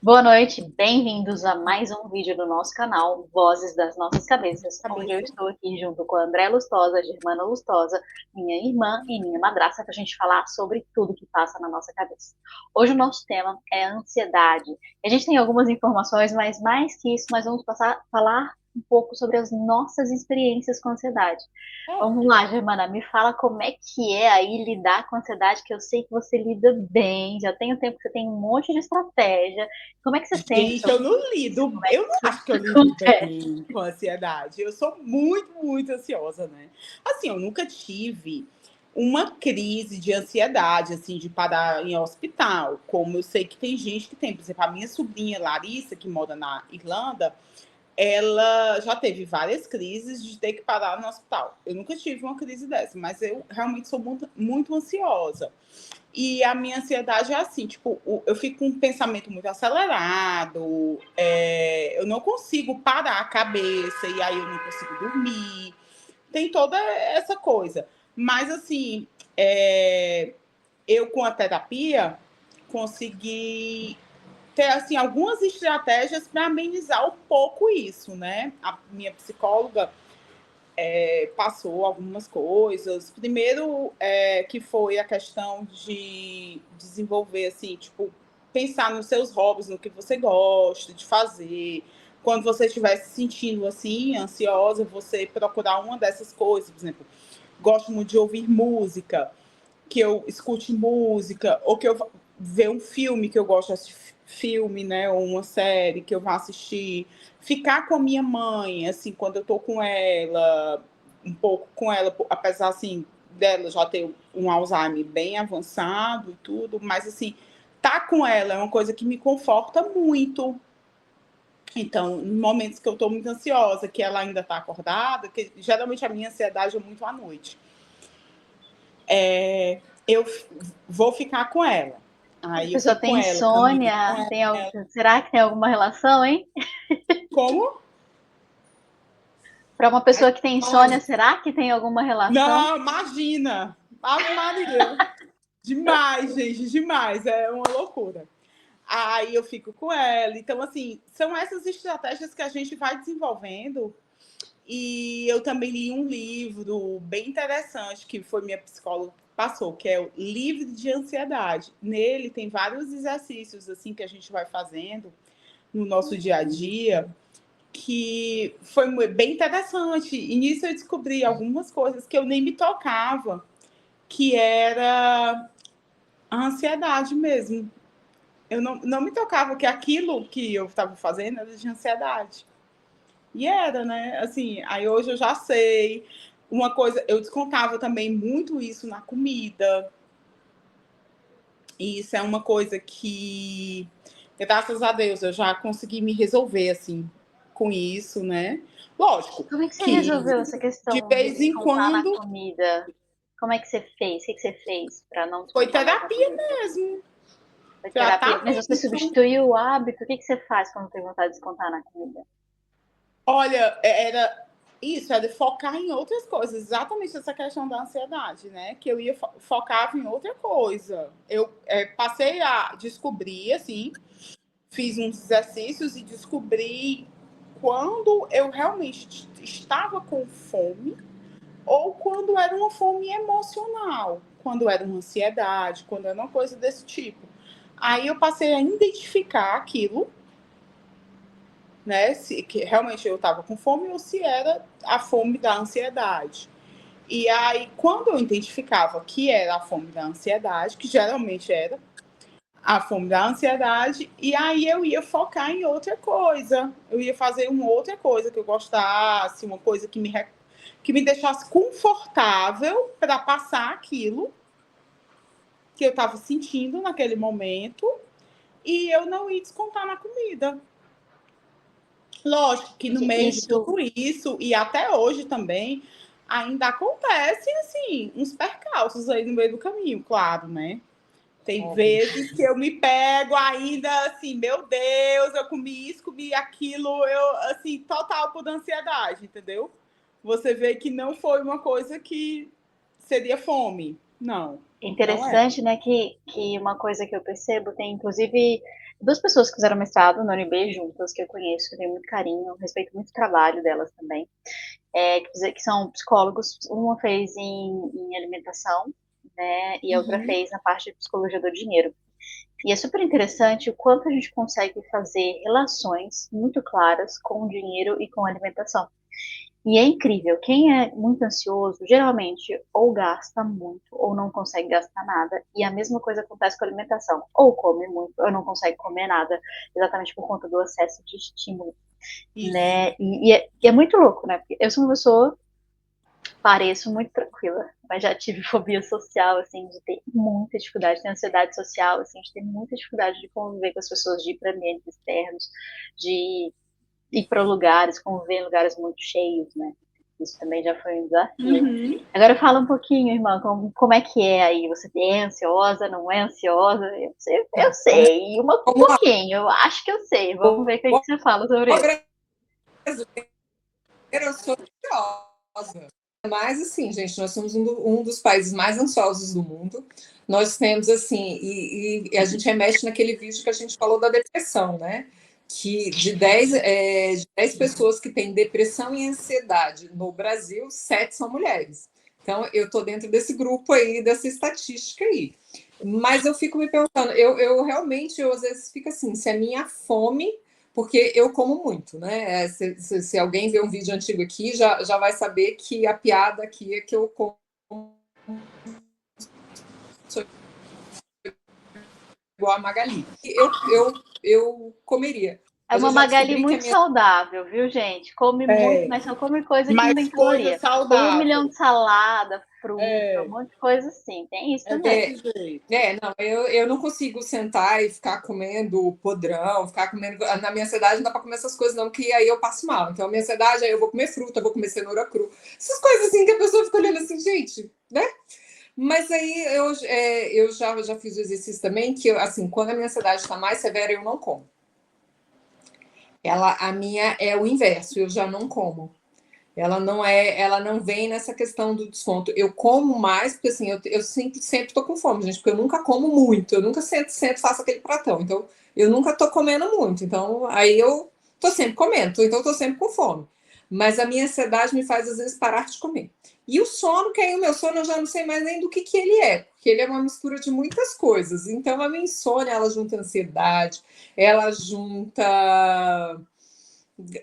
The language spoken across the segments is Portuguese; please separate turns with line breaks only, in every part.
Boa noite, bem-vindos a mais um vídeo do nosso canal Vozes das Nossas Cabeças, onde eu
Cabeça.
estou aqui junto com a André Lustosa, Germana Lustosa, minha irmã e minha madrasta, para a gente falar sobre tudo que passa na nossa cabeça. Hoje o nosso tema é a ansiedade. A gente tem algumas informações, mas mais que isso, nós vamos falar um pouco sobre as nossas experiências com ansiedade.
É.
Vamos lá, Germana, me fala como é que é aí lidar com a ansiedade, que eu sei que você lida bem, já tem um tempo que você tem um monte de estratégia. Como é que você sente
Gente,
sobre
eu não
isso?
lido,
Como é
eu
que
não
isso
acho que eu lido
acontece?
bem com ansiedade. Eu sou muito, muito ansiosa, né? Assim, eu nunca tive uma crise de ansiedade, assim, de parar em hospital, como eu sei que tem gente que tem. Por exemplo, a minha sobrinha Larissa, que mora na Irlanda, ela já teve várias crises de ter que parar no hospital. Eu nunca tive uma crise dessa, mas eu realmente sou muito, muito ansiosa. E a minha ansiedade é assim, tipo, eu fico com um pensamento muito acelerado, eu não consigo parar a cabeça, e aí eu não consigo dormir. Tem toda essa coisa. Mas, assim, eu com a terapia consegui ter assim, algumas estratégias para amenizar um pouco isso, né? A minha psicóloga passou algumas coisas. Primeiro, que foi a questão de desenvolver, assim, tipo, pensar nos seus hobbies, no que você gosta de fazer. Quando você estiver se sentindo assim, ansiosa, você procurar uma dessas coisas. Por exemplo, gosto muito de ouvir música, que eu escute música, ou que eu ver um filme que eu gosto de assistir filme, né, ou uma série que eu vá assistir, ficar com a minha mãe, assim, quando eu tô com ela, um pouco com ela, apesar, assim, dela já ter um Alzheimer bem avançado e tudo, mas, assim, tá com ela é uma coisa que me conforta muito. Então, em momentos que eu tô muito ansiosa, que ela ainda tá acordada, que geralmente a minha ansiedade é muito à noite, eu vou ficar com ela.
A
Aí eu
pessoa
fico com
tem
ela, caminho com
insônia,
ela.
será que tem alguma relação, hein?
Como?
Para uma
Ai,
pessoa que tem insônia,
olha.
será que tem alguma relação?
Não, imagina! Ave Maria! Demais, gente, demais. É uma loucura. Aí eu fico com ela. Então, assim, são essas estratégias que a gente vai desenvolvendo. E eu também li um livro bem interessante que foi minha psicóloga que passou, que é o Livre de Ansiedade. Nele tem vários exercícios assim que a gente vai fazendo no nosso dia a dia, que foi bem interessante. E nisso eu descobri algumas coisas que eu nem me tocava, que era a ansiedade mesmo. Eu não me tocava que aquilo que eu estava fazendo era de ansiedade. E era, né? Assim, aí hoje eu já sei. Uma coisa, eu descontava também muito isso na comida. E isso é uma coisa que, graças a Deus, eu já consegui me resolver, assim, com isso, né? Lógico
Como é que você
que,
resolveu essa
de
questão de
vez em
descontar na
quando,
comida? Como é que você fez? O que você fez para não
foi
descontar mais na
terapia
comida?
mesmo,
Foi terapia? Mas você
tratamento.
substituiu o hábito? O que você faz quando tem vontade de descontar na comida?
Olha, era isso, era focar em outras coisas, exatamente essa questão da ansiedade, né? Que eu ia focava em outra coisa. Eu passei a descobrir, assim, fiz uns exercícios e descobri quando eu realmente estava com fome ou quando era uma fome emocional, quando era uma ansiedade, quando era uma coisa desse tipo. Aí eu passei a identificar aquilo, né? Se que realmente eu estava com fome ou se era a fome da ansiedade. E aí, quando eu identificava que era a fome da ansiedade, que geralmente era a fome da ansiedade, e aí eu ia focar em outra coisa. Eu ia fazer uma outra coisa que eu gostasse, uma coisa que me deixasse confortável para passar aquilo que eu estava sentindo naquele momento e eu não ia descontar na comida. Lógico que no meio de
Isso,
tudo isso, e até hoje também, ainda acontecem, assim, uns percalços aí no meio do caminho, claro, né? Tem
óbvio.
vezes que eu me pego ainda assim, meu Deus, eu comi isso, comi aquilo, eu, assim, total por ansiedade, entendeu? Você vê que não foi uma coisa que seria fome. Não, não é.
Interessante, né, que uma coisa que eu percebo tem, inclusive, duas pessoas que fizeram mestrado na UNB juntas, que eu conheço, que eu tenho muito carinho, respeito muito o trabalho delas também, que são psicólogos. Uma fez em alimentação, né, e a outra
Uhum.
fez na parte de psicologia do dinheiro. E é super interessante o quanto a gente consegue fazer relações muito claras com o dinheiro e com a alimentação. E é incrível, quem é muito ansioso, geralmente ou gasta muito ou não consegue gastar nada. E a mesma coisa acontece com a alimentação. Ou come muito ou não consegue comer nada, exatamente por conta do excesso de estímulo,
Isso.
né? E é muito louco, né? Porque eu sou uma pessoa, pareço muito tranquila, mas já tive fobia social, assim, de ter muita dificuldade, ter ansiedade social, assim, de ter muita dificuldade de conviver com as pessoas, de ir para ambientes externos, de ir para lugares, conviver em lugares muito cheios, né? Isso também já foi um desafio.
Uhum.
Agora fala um pouquinho, irmã, como é que é aí? Você é ansiosa, não é ansiosa? Eu
Tá, como,
sei, um
como
pouquinho, eu acho que eu sei. Vamos ver o que
boa
você fala sobre isso.
brasileira, eu sou ansiosa. Mas, assim, gente, nós somos um dos países mais ansiosos do mundo. Nós temos, assim, e a gente remete naquele vídeo que a gente falou da depressão, né? Que de 10 pessoas que têm depressão e ansiedade no Brasil, 7 são mulheres. Então, eu estou dentro desse grupo aí, dessa estatística aí. Mas eu fico me perguntando, eu realmente, eu às vezes fico assim, se a minha fome, porque eu como muito, né? Se alguém vê um vídeo antigo aqui, já vai saber que a piada aqui é que eu como igual a Magali. Eu comeria.
É
Mas eu
uma
já
Magali
descobri que a
muito
minha.
saudável, viu, gente? Come muito,
É,
mas só come coisa que não tem
mais coisa
caloria. Tem 1 milhão
saudável.
de salada, fruta, um
É,
monte de coisa assim. Tem isso
é
também.
desse jeito. Não, eu não consigo sentar e ficar comendo podrão, ficar comendo. Na minha cidade não dá para comer essas coisas, não, que aí eu passo mal. Então, a minha cidade, aí eu vou comer fruta, eu vou comer cenoura cru. Essas coisas assim que a pessoa fica olhando assim, gente, né? Mas aí eu já fiz o exercício também, que assim, quando a minha ansiedade está mais severa, eu não como. A minha é o inverso, eu já não como. Ela não vem nessa questão do desconto. Eu como mais, porque assim, eu sempre tô com fome, gente, porque eu nunca como muito, eu nunca sento faço aquele pratão. Então, eu nunca tô comendo muito. Então, aí eu tô sempre comendo, então eu tô sempre com fome. Mas a minha ansiedade me faz, às vezes, parar de comer. E o sono, que aí o meu sono eu já não sei mais nem do que ele é, porque ele é uma mistura de muitas coisas. Então, a minha insônia, ela junta ansiedade, ela junta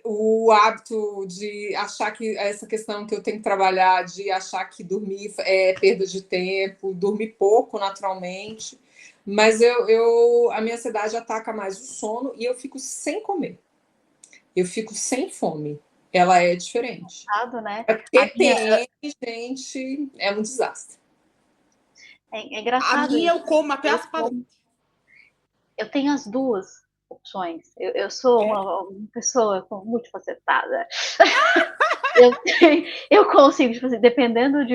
o hábito de achar que essa questão que eu tenho que trabalhar, de achar que dormir é perda de tempo, dormir pouco naturalmente. Mas a minha ansiedade ataca mais o sono e eu fico sem comer. Eu fico sem fome. Ela é diferente.
Né?
A
A minha,
TPM, gente, é um desastre.
é
A
engraçado
minha
isso.
eu como até as paredes.
Eu tenho as duas opções. Eu sou uma pessoa multifacetada. Eu consigo, tipo assim, dependendo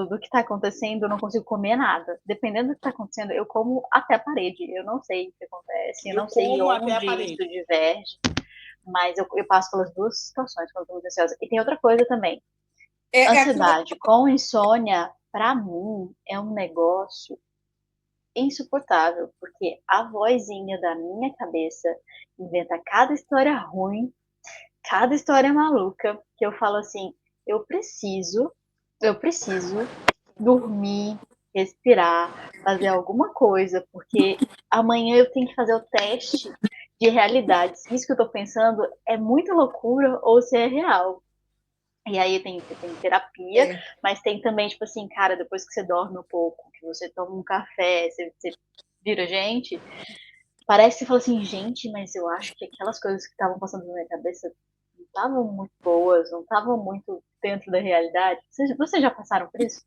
do que está acontecendo, eu não consigo comer nada. Dependendo do que está acontecendo, eu como até a parede. Eu não sei o que acontece, eu
Eu
não sei
como até a
onde isso
parede.
diverge, mas eu passo pelas duas situações quando estou muito ansiosa. E tem outra coisa também.
É aquilo.
Ansiedade com insônia, para mim, é um negócio insuportável, porque a vozinha da minha cabeça inventa cada história ruim, cada história maluca, que eu falo assim, eu preciso, eu preciso dormir, respirar, fazer alguma coisa, porque amanhã eu tenho que fazer o teste de realidade. Se isso que eu tô pensando é muita loucura ou se é real. E aí tem terapia,
É,
mas tem também, tipo assim, cara, depois que você dorme um pouco, que você toma um café, você vira gente, parece que você fala assim, gente, mas eu acho que aquelas coisas que estavam passando na minha cabeça não estavam muito boas, não estavam muito dentro da realidade. Vocês já passaram por isso?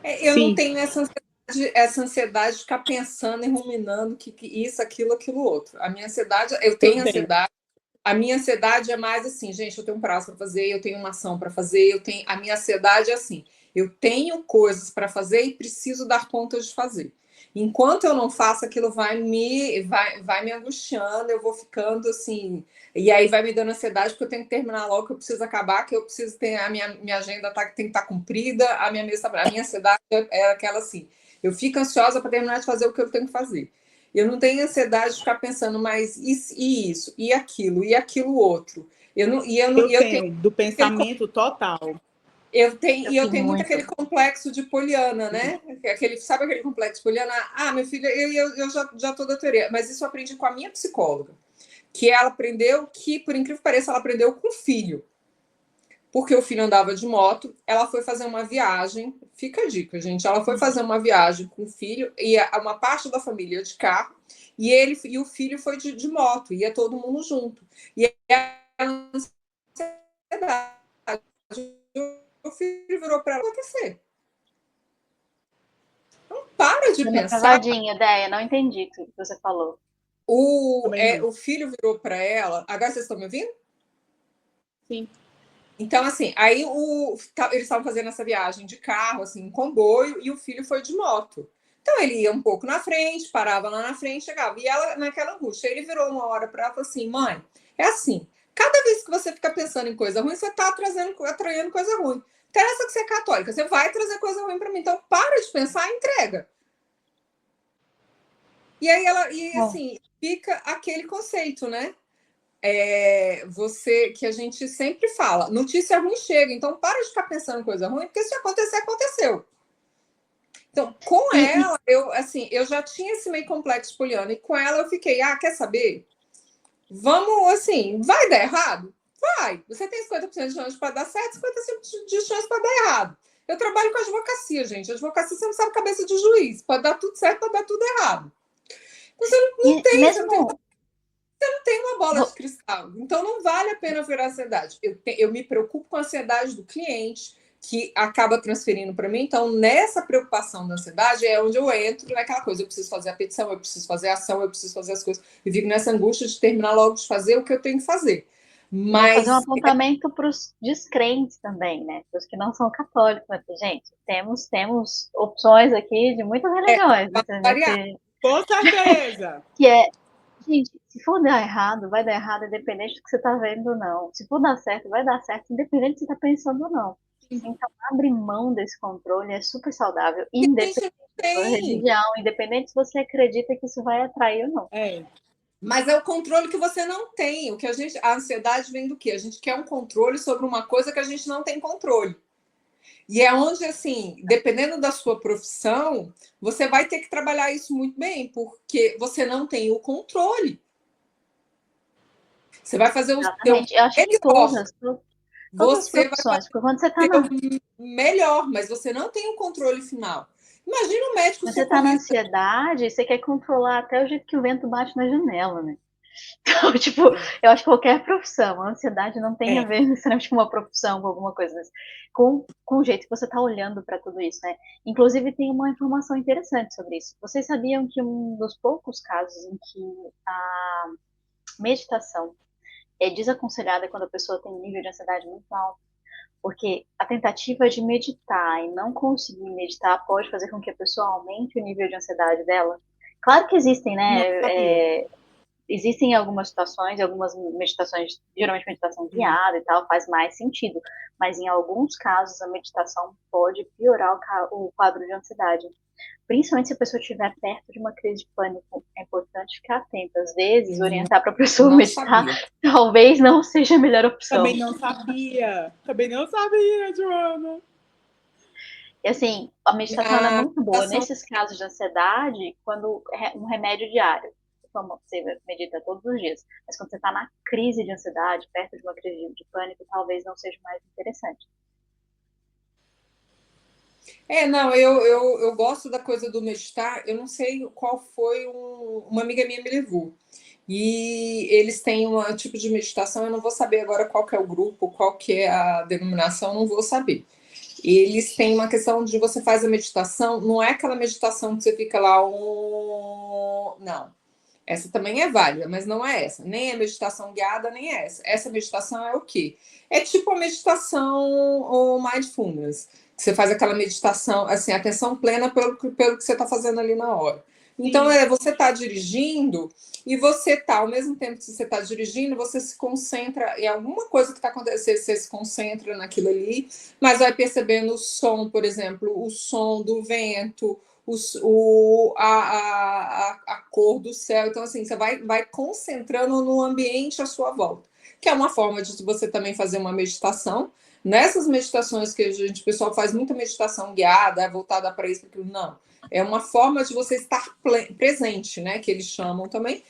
eu não
Sim.
tenho essa ansiedade de ficar pensando e ruminando que isso, aquilo, outro. A minha ansiedade, eu
Eu
tenho
tenho.
ansiedade. A minha ansiedade é mais assim, gente, eu tenho um prazo para fazer, eu tenho uma ação para fazer, a minha ansiedade é assim, eu tenho coisas para fazer e preciso dar conta de fazer. Enquanto eu não faço, aquilo vai me angustiando, eu vou ficando assim, e aí vai me dando ansiedade porque eu tenho que terminar logo, que eu preciso acabar, que eu preciso ter a minha agenda tem que estar cumprida, a minha mesa, a minha ansiedade é aquela assim, eu fico ansiosa para terminar de fazer o que eu tenho que fazer.
Eu não tenho ansiedade de ficar pensando, mas isso, e aquilo outro.
Eu
Eu tenho
tenho, do pensamento total.
eu tenho muito
muito.
aquele complexo de Poliana, né? Sabe aquele complexo de Poliana? Ah, minha filha, eu já tô da teoria, mas isso eu aprendi com a minha psicóloga, que ela aprendeu que, por incrível que pareça, ela aprendeu com o filho. Porque o filho andava de moto, ela foi fazer uma viagem, fica a dica, gente, ela foi fazer uma viagem com o filho, e uma parte da família de carro, e o filho foi de moto, ia todo mundo junto. E a ansiedade, o filho virou para ela acontecer. Não para de
Deu uma
pensar.
travadinha, ideia, não entendi o que você falou.
O filho virou para ela. Agora vocês estão me ouvindo?
Sim.
Então, assim, aí eles estavam fazendo essa viagem de carro, assim, um comboio, e o filho foi de moto. Então, ele ia um pouco na frente, parava lá na frente, chegava. E ela, naquela angústia, ele virou uma hora para ela e falou assim: mãe, é assim, cada vez que você fica pensando em coisa ruim, você está atraindo coisa ruim. Interessa que você é católica, você vai trazer coisa ruim para mim. Então, para de pensar e entrega. E aí assim, fica aquele conceito, né? Que a gente sempre fala, notícia ruim chega, então para de ficar pensando em coisa ruim, porque se acontecer, aconteceu. Então, com ela, eu já tinha esse meio complexo poliana, e com ela eu fiquei, quer saber? Vamos, assim, vai dar errado? Vai. Você tem 50% de chance para dar certo, 50% de chance para dar errado. Eu trabalho com advocacia, gente. Advocacia, você não sabe cabeça de juiz. Pode dar tudo certo, pode dar tudo errado. Você não tem uma bola de cristal. Então, não vale a pena ver a ansiedade. Eu me preocupo com a ansiedade do cliente, que acaba transferindo para mim. Então, nessa preocupação da ansiedade, é onde eu entro naquela coisa. Eu preciso fazer a petição, eu preciso fazer a ação, eu preciso fazer as coisas. E fico nessa angústia de terminar logo de fazer o que eu tenho que fazer.
Mas fazer um apontamento para os descrentes também, né? Para os que não são católicos. Porque, gente, temos opções aqui de muitas religiões.
Com certeza!
Que gente, se for dar errado, vai dar errado independente do que você está vendo ou não. Se for dar certo, vai dar certo independente do que você está pensando ou não. Então, abrir mão desse controle é super saudável, independente da sua religião, independente se você acredita que isso vai atrair ou não.
Mas é o controle que você não tem. A ansiedade vem do quê? A gente quer um controle sobre uma coisa que a gente não tem controle. E é onde, assim, dependendo da sua profissão, você vai ter que trabalhar isso muito bem, porque você não tem o controle. Você vai fazer o
Exatamente. Eu acho que todas as profissões, porque quando você está
melhor, mas você não tem o controle final. Imagina um médico.
Você está na ansiedade, você quer controlar até o jeito que o vento bate na janela, né? Então, tipo, eu acho que qualquer profissão, a ansiedade não tem a ver necessariamente com uma profissão, com alguma coisa, mas com o jeito que você está olhando para tudo isso, né? Inclusive, tem uma informação interessante sobre isso. Vocês sabiam que um dos poucos casos em que a meditação é desaconselhada quando a pessoa tem um nível de ansiedade muito alto? Porque a tentativa de meditar e não conseguir meditar pode fazer com que a pessoa aumente o nível de ansiedade dela. Claro que existem, né? Existem algumas situações, algumas meditações, geralmente meditação guiada e tal, faz mais sentido. Mas em alguns casos a meditação pode piorar o quadro de ansiedade. Principalmente se a pessoa estiver perto de uma crise de pânico. É importante ficar atento. Às vezes, orientar para a pessoa meditar talvez não seja a melhor opção.
Também não sabia, Joana.
E assim, a meditação é muito boa. Nesses casos de ansiedade, quando um remédio diário. Você medita todos os dias. Mas quando você está na crise de ansiedade, perto de uma crise de pânico, talvez não seja mais interessante.
Eu gosto da coisa do meditar. Eu não sei qual foi uma amiga minha me levou. E eles têm um tipo de meditação, eu não vou saber agora qual que é o grupo, qual que é a denominação, não vou saber. Eles têm uma questão de você faz a meditação, não é aquela meditação que você fica lá, não. Essa também é válida, mas não é essa. Nem a meditação guiada, nem essa. Essa meditação é o quê? É tipo a meditação ou mindfulness. Você faz aquela meditação, assim, atenção plena pelo que você está fazendo ali na hora. Então, você está dirigindo e você está, ao mesmo tempo que você está dirigindo, você se concentra em alguma coisa que está acontecendo, você se concentra naquilo ali, mas vai percebendo o som, por exemplo, o som do vento, a cor do céu. Então, assim, você vai concentrando no ambiente à sua volta, que é uma forma de você também fazer uma meditação. Nessas meditações que o pessoal faz muita meditação guiada, voltada para isso, porque não. É uma forma de você estar presente, né? Que eles chamam também.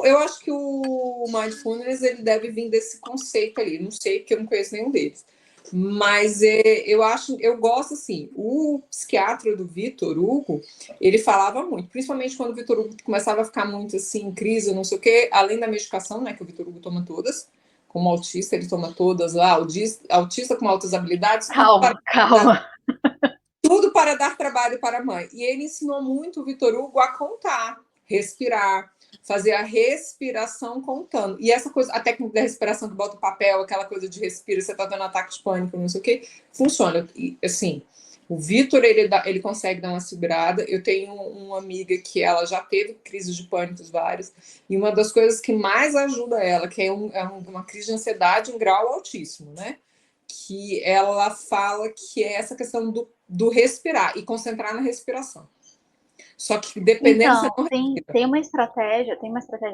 Eu acho que o mindfulness ele deve vir desse conceito ali. Não sei, porque eu não conheço nenhum deles. Mas eu gosto assim. O psiquiatra do Vitor Hugo, ele falava muito, principalmente quando o Vitor Hugo começava a ficar muito assim, em crise, não sei o quê, além da medicação, né? Que o Vitor Hugo toma todas, como autista, ele toma todas lá, autista com altas habilidades.
Calma.
Tudo para dar trabalho para a mãe. E ele ensinou muito o Vitor Hugo a contar, respirar, fazer a respiração contando. E essa coisa, a técnica da respiração que bota o papel, aquela coisa de respira, você tá dando ataque de pânico, não sei o quê, funciona. E, assim, o Vitor, ele consegue dar uma segurada. Eu tenho uma amiga que ela já teve crises de pânico várias, e uma das coisas que mais ajuda ela, que é uma crise de ansiedade em grau altíssimo, né? Que ela fala que é essa questão do respirar e concentrar na respiração. Só que dependendo
então, tem uma estratégia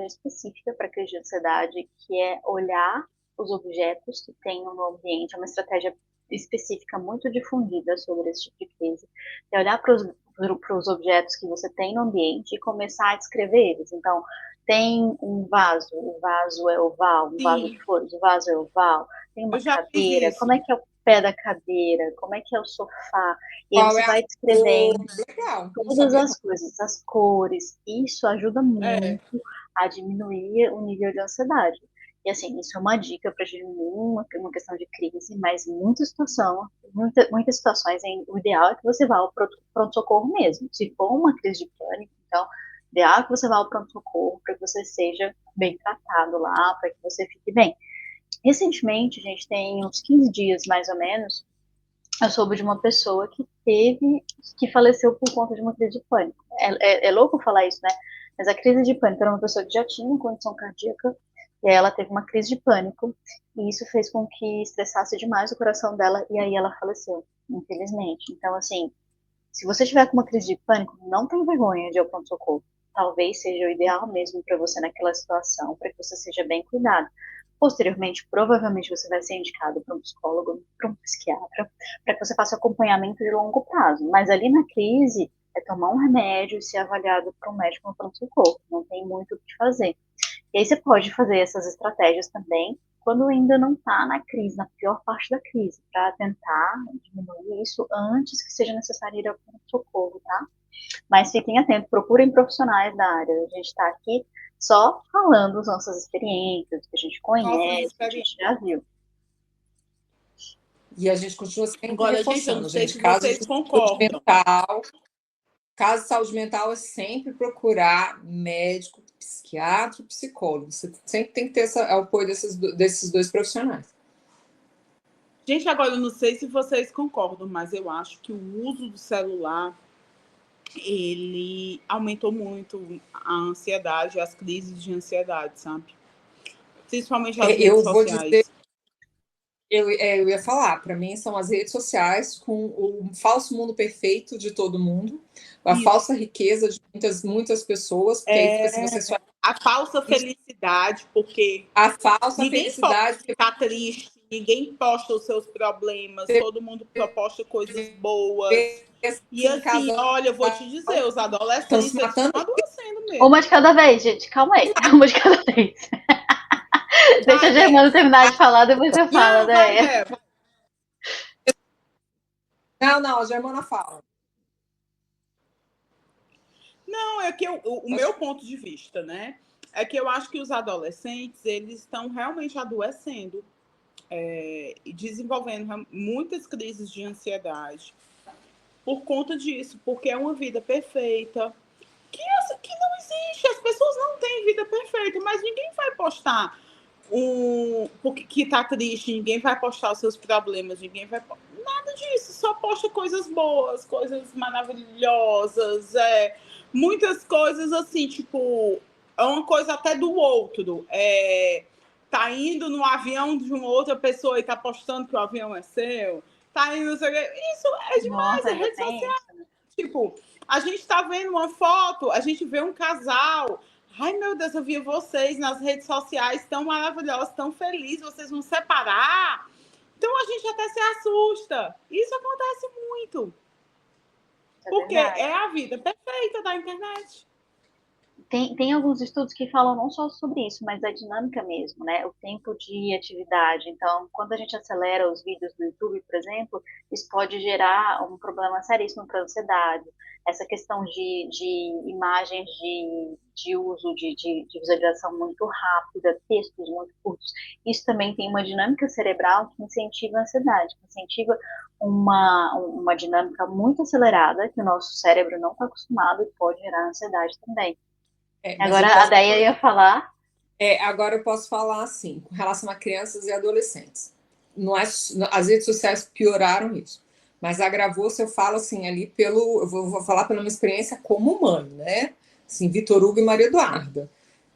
específica para crise de ansiedade, que é olhar os objetos que tem no ambiente. É uma estratégia específica muito difundida sobre esse tipo de crise. É olhar para os objetos que você tem no ambiente e começar a descrever eles. Então, tem um vaso, o vaso é oval, um vaso de flores, o vaso é oval. Tem uma cadeira, como é que é o pé da cadeira, como é que é o sofá. E aí você vai descrevendo todas as coisas, as cores. Isso ajuda muito a diminuir o nível de ansiedade. E assim, isso é uma dica para diminuir uma questão de crise, mas muitas situações, o ideal é que você vá ao pronto-socorro mesmo. Se for uma crise de pânico, então, o ideal é que você vá ao pronto-socorro para que você seja bem tratado lá, para que você fique bem. Recentemente, a gente tem uns 15 dias, mais ou menos, eu soube de uma pessoa que faleceu por conta de uma crise de pânico. É louco falar isso, né? Mas a crise de pânico era uma pessoa que já tinha uma condição cardíaca, e aí ela teve uma crise de pânico, e isso fez com que estressasse demais o coração dela, e aí ela faleceu, infelizmente. Então, assim, se você tiver com uma crise de pânico, não tenha vergonha de ir ao pronto-socorro. Talvez seja o ideal mesmo para você naquela situação, para que você seja bem cuidado. Posteriormente, provavelmente você vai ser indicado para um psicólogo, para um psiquiatra, para que você faça acompanhamento de longo prazo. Mas ali na crise, é tomar um remédio e ser avaliado por um médico no pronto-socorro. Não tem muito o que fazer. E aí você pode fazer essas estratégias também quando ainda não está na crise, na pior parte da crise, para tentar diminuir isso antes que seja necessário ir ao pronto-socorro, tá? Mas fiquem atentos, procurem profissionais da área. A gente está aqui só falando as nossas experiências, que a gente conhece, que a gente já viu.
E a gente continua sempre
agora,
reforçando,
gente. Caso vocês concordam.
Caso de saúde mental é sempre procurar médico, psiquiatra, psicólogo. Você sempre tem que ter o apoio desses dois profissionais.
Gente, agora eu não sei se vocês concordam, mas eu acho que o uso do celular ele aumentou muito a ansiedade, as crises de ansiedade, sabe? Principalmente as redes sociais.
Eu ia falar, para mim são as redes sociais com o falso mundo perfeito de todo mundo, a falsa riqueza de muitas pessoas, porque aí fica assim, você só...
A falsa felicidade, porque
a falsa felicidade
ficar triste, ninguém posta os seus problemas, todo mundo posta coisas boas. E assim, olha, eu vou te dizer, os adolescentes estão adoecendo mesmo.
Uma de cada vez, gente, calma aí, uma de cada vez. Deixa a Germana terminar de falar, depois você fala, né?
Não, a Germana fala.
Não, é que o meu ponto de vista, né? É que eu acho que os adolescentes, eles estão realmente adoecendo e desenvolvendo muitas crises de ansiedade por conta disso, porque é uma vida perfeita, que não existe. As pessoas não têm vida perfeita, mas ninguém vai postar porque que tá triste, ninguém vai postar os seus problemas, ninguém vai nada disso, só posta coisas boas, coisas maravilhosas, muitas coisas assim, tipo, é uma coisa até do outro, tá indo no avião de uma outra pessoa e tá postando que o avião é seu, tá indo, isso é demais. Nossa, é rede social. tipo, a gente está vendo uma foto, a gente vê um casal. Ai, meu Deus, eu vi vocês nas redes sociais tão maravilhosos, tão felizes, vocês vão separar. Então a gente até se assusta. Isso acontece muito. Porque é a vida perfeita da internet.
Tem alguns estudos que falam não só sobre isso, mas a dinâmica mesmo, né? O tempo de atividade. Então, quando a gente acelera os vídeos do YouTube, por exemplo, isso pode gerar um problema seríssimo para a ansiedade. Essa questão de imagens de uso de visualização muito rápida, textos muito curtos, isso também tem uma dinâmica cerebral que incentiva a ansiedade, que incentiva uma dinâmica muito acelerada que o nosso cérebro não está acostumado e pode gerar ansiedade também. Agora a Déia ia falar.
Agora eu posso falar assim, com relação a crianças e adolescentes. As redes sociais pioraram isso, mas agravou se eu falo assim ali eu vou falar pela minha experiência como mãe, né? Assim, Vitor Hugo e Maria Eduarda,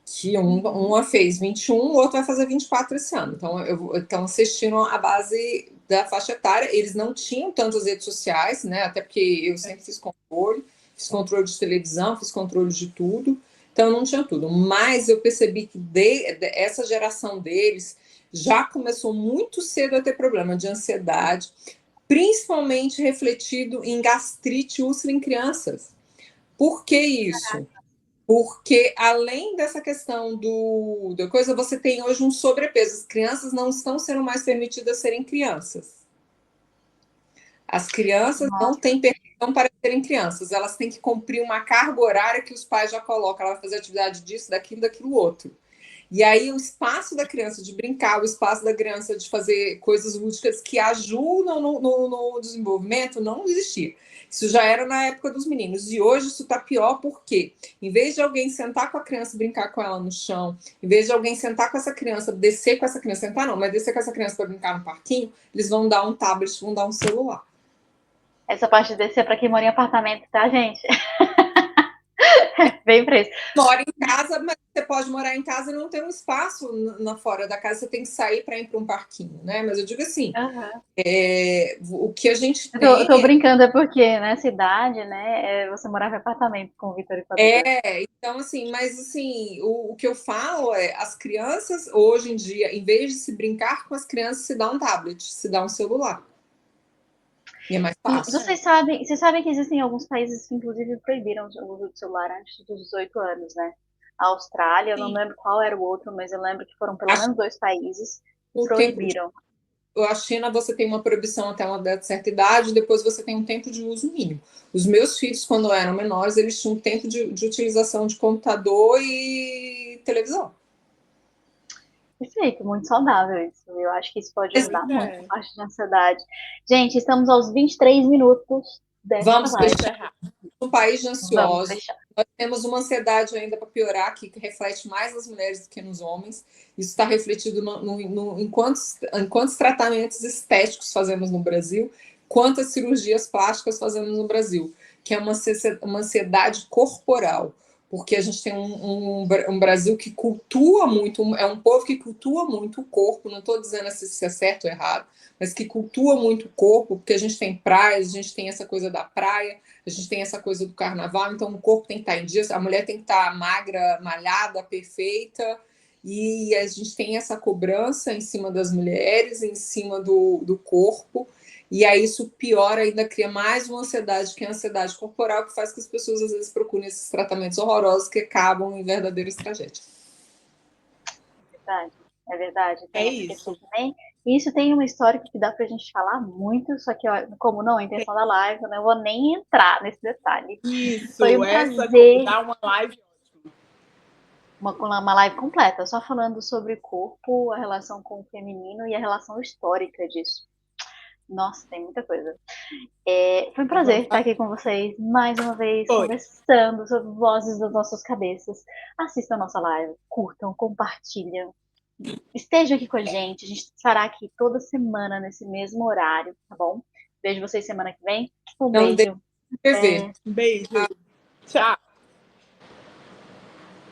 que uma fez 21, o outro vai fazer 24 esse ano. Então assistiram a base da faixa etária. Eles não tinham tantas redes sociais, né? Até porque eu sempre fiz controle de televisão, fiz controle de tudo. Então, não tinha tudo. Mas eu percebi que essa geração deles já começou muito cedo a ter problema de ansiedade, principalmente refletido em gastrite úlcera em crianças. Por que isso? Porque, além dessa questão da coisa, você tem hoje um sobrepeso. As crianças não estão sendo mais permitidas serem crianças. As crianças não têm permissão para serem crianças. Elas têm que cumprir uma carga horária que os pais já colocam. Ela vai fazer atividade disso, daquilo outro. E aí o espaço da criança de brincar, o espaço da criança de fazer coisas lúdicas que ajudam no desenvolvimento não existia. Isso já era na época dos meninos. E hoje isso está pior porque, em vez de alguém sentar com a criança, brincar com ela no chão, em vez de alguém sentar com essa criança, descer com essa criança, sentar não, mas descer com essa criança para brincar no parquinho, eles vão dar um tablet, vão dar um celular.
Essa parte de descer para quem mora em apartamento, tá, gente? Bem preço.
Mora em casa, mas você pode morar em casa e não ter um espaço na fora da casa, você tem que sair para ir para um parquinho, né? Mas eu digo assim, o que a gente tem...
Eu tô brincando, é porque nessa idade, né, você morava em apartamento com o Vitor e com a Bia.
Então assim, mas assim, o que eu falo é, as crianças, hoje em dia, em vez de se brincar com as crianças, se dá um tablet, se dá um celular. E é mais fácil.
Vocês sabem que existem alguns países que, inclusive, proibiram o uso do celular antes dos 18 anos, né? A Austrália, eu não lembro qual era o outro, mas eu lembro que foram pelo menos 2 países que proibiram.
A China, você tem uma proibição até uma certa idade, depois você tem um tempo de uso mínimo. Os meus filhos, quando eram menores, eles tinham um tempo de utilização de computador e televisão.
Perfeito, muito saudável isso. Eu acho que isso pode ajudar muito a parte de ansiedade. Gente, estamos aos 23 minutos dessa
Vamos
live.
fechar. Um país de ansiosos. Nós temos uma ansiedade ainda para piorar, que reflete mais nas mulheres do que nos homens. Isso está refletido em quantos tratamentos estéticos fazemos no Brasil, quantas cirurgias plásticas fazemos no Brasil, que é uma ansiedade corporal. Porque a gente tem um Brasil que cultua muito, é um povo que cultua muito o corpo, não estou dizendo se é certo ou errado, mas que cultua muito o corpo, porque a gente tem praias, a gente tem essa coisa da praia, a gente tem essa coisa do carnaval, então o corpo tem que estar em dia, a mulher tem que estar magra, malhada, perfeita, e a gente tem essa cobrança em cima das mulheres, em cima do corpo, e aí isso piora, ainda cria mais uma ansiedade, que é a ansiedade corporal, que faz que as pessoas às vezes procurem esses tratamentos horrorosos que acabam em verdadeiras tragédias.
É verdade.
É isso.
Também. Isso tem uma história que dá pra gente falar muito, só que como não é a intenção da live, eu não vou nem entrar nesse detalhe.
Isso,
foi um prazer
dar uma live
uma live completa, só falando sobre o corpo, a relação com o feminino e a relação histórica disso. Nossa, tem muita coisa. Foi um prazer estar aqui com vocês mais uma vez, conversando sobre vozes das nossas cabeças. Assistam a nossa live, curtam, compartilham. Estejam aqui com a gente estará aqui toda semana nesse mesmo horário, tá bom? Vejo vocês semana que vem. Um beijo.
Um beijo. Tchau.